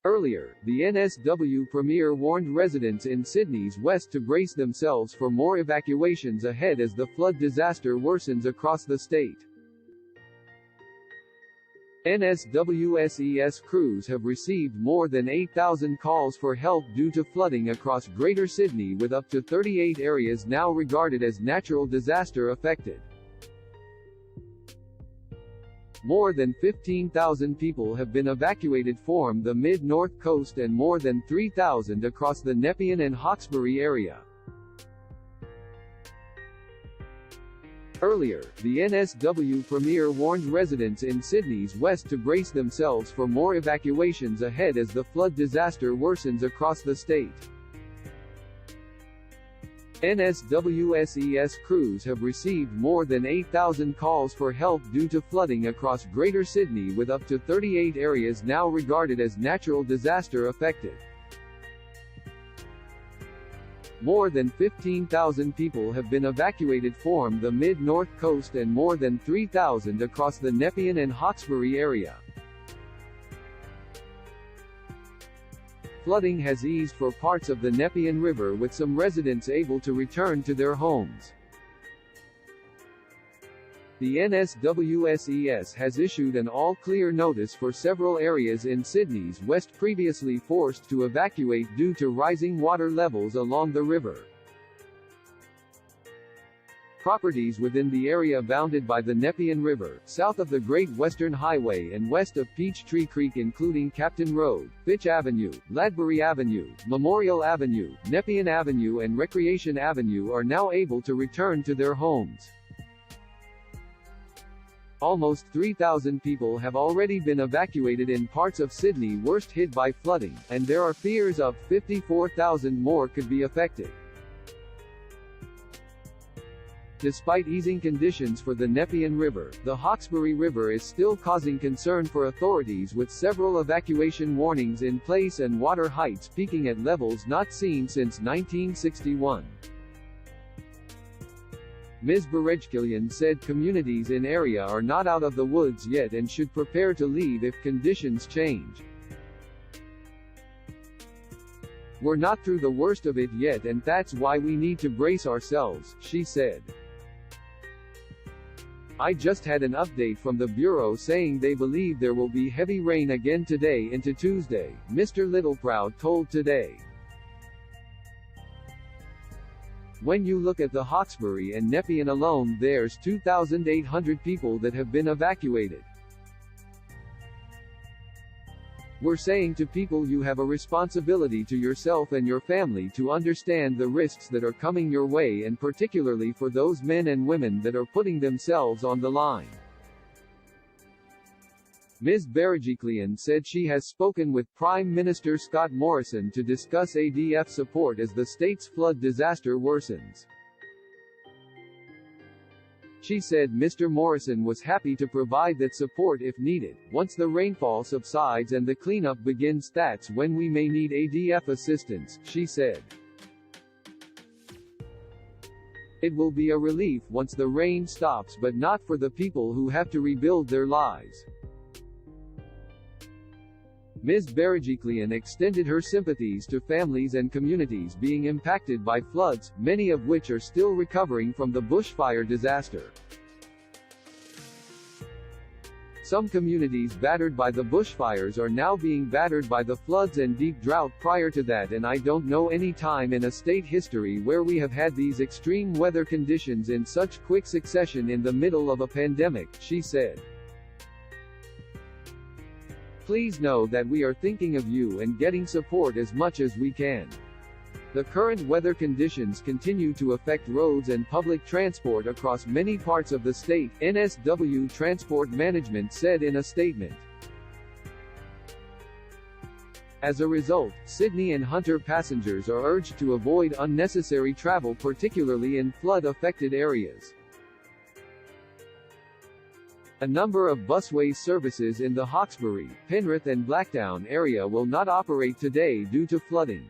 Earlier, the NSW Premier warned residents in Sydney's west to brace themselves for more evacuations ahead as the flood disaster worsens across the state. NSW's crews have received more than 8,000 calls for help due to flooding across Greater Sydney, with up to 38 areas now regarded as natural disaster affected. More than 15,000 people have been evacuated from the mid-north coast and more than 3,000 across the Nepean and Hawkesbury area. Earlier, the NSW Premier warned residents in Sydney's west to brace themselves for more evacuations ahead as the flood disaster worsens across the state. NSW's crews have received more than 8,000 calls for help due to flooding across Greater Sydney, with up to 38 areas now regarded as natural disaster affected. More than 15,000 people have been evacuated from the mid-north coast and more than 3,000 across the Nepean and Hawkesbury area. Flooding has eased for parts of the Nepean River, with some residents able to return to their homes. The NSWS has issued an all-clear notice for several areas in Sydney's west previously forced to evacuate due to rising water levels along the river. Properties within the area bounded by the Nepean River, south of the Great Western Highway and west of Peachtree Creek, including Captain Road, Fitch Avenue, Ladbury Avenue, Memorial Avenue, Nepean Avenue and Recreation Avenue, are now able to return to their homes. Almost 3,000 people have already been evacuated in parts of Sydney worst hit by flooding, and there are fears of 54,000 more could be affected. Despite easing conditions for the Nepean River, the Hawkesbury River is still causing concern for authorities, with several evacuation warnings in place and water heights peaking at levels not seen since 1961. Ms. Berejkilian said communities in area are not out of the woods yet and should prepare to leave if conditions change. "We're not through the worst of it yet, and that's why we need to brace ourselves," she said. "I just had an update from the Bureau saying they believe there will be heavy rain again today into Tuesday," Mr. Littleproud told Today. "When you look at the Hawkesbury and Nepean alone, there's 2,800 people that have been evacuated. We're saying to people, you have a responsibility to yourself and your family to understand the risks that are coming your way, and particularly for those men and women that are putting themselves on the line." Ms. Berejkilian said she has spoken with Prime Minister Scott Morrison to discuss ADF support as the state's flood disaster worsens. She said Mr. Morrison was happy to provide that support if needed. "Once the rainfall subsides and the cleanup begins, that's when we may need ADF assistance," she said. "It will be a relief once the rain stops, but not for the people who have to rebuild their lives." Ms. Berejkilian extended her sympathies to families and communities being impacted by floods, many of which are still recovering from the bushfire disaster. Some communities battered by the bushfires are now being battered by the floods and deep drought prior to that, and I don't know any time in a state history where we have had these extreme weather conditions in such quick succession in the middle of a pandemic, she said. "Please know that we are thinking of you and getting support as much as we can. The current weather conditions continue to affect roads and public transport across many parts of the state," NSW Transport Management said in a statement. As a result, Sydney and Hunter passengers are urged to avoid unnecessary travel, particularly in flood-affected areas. A number of busway services in the Hawkesbury, Penrith and Blacktown area will not operate today due to flooding.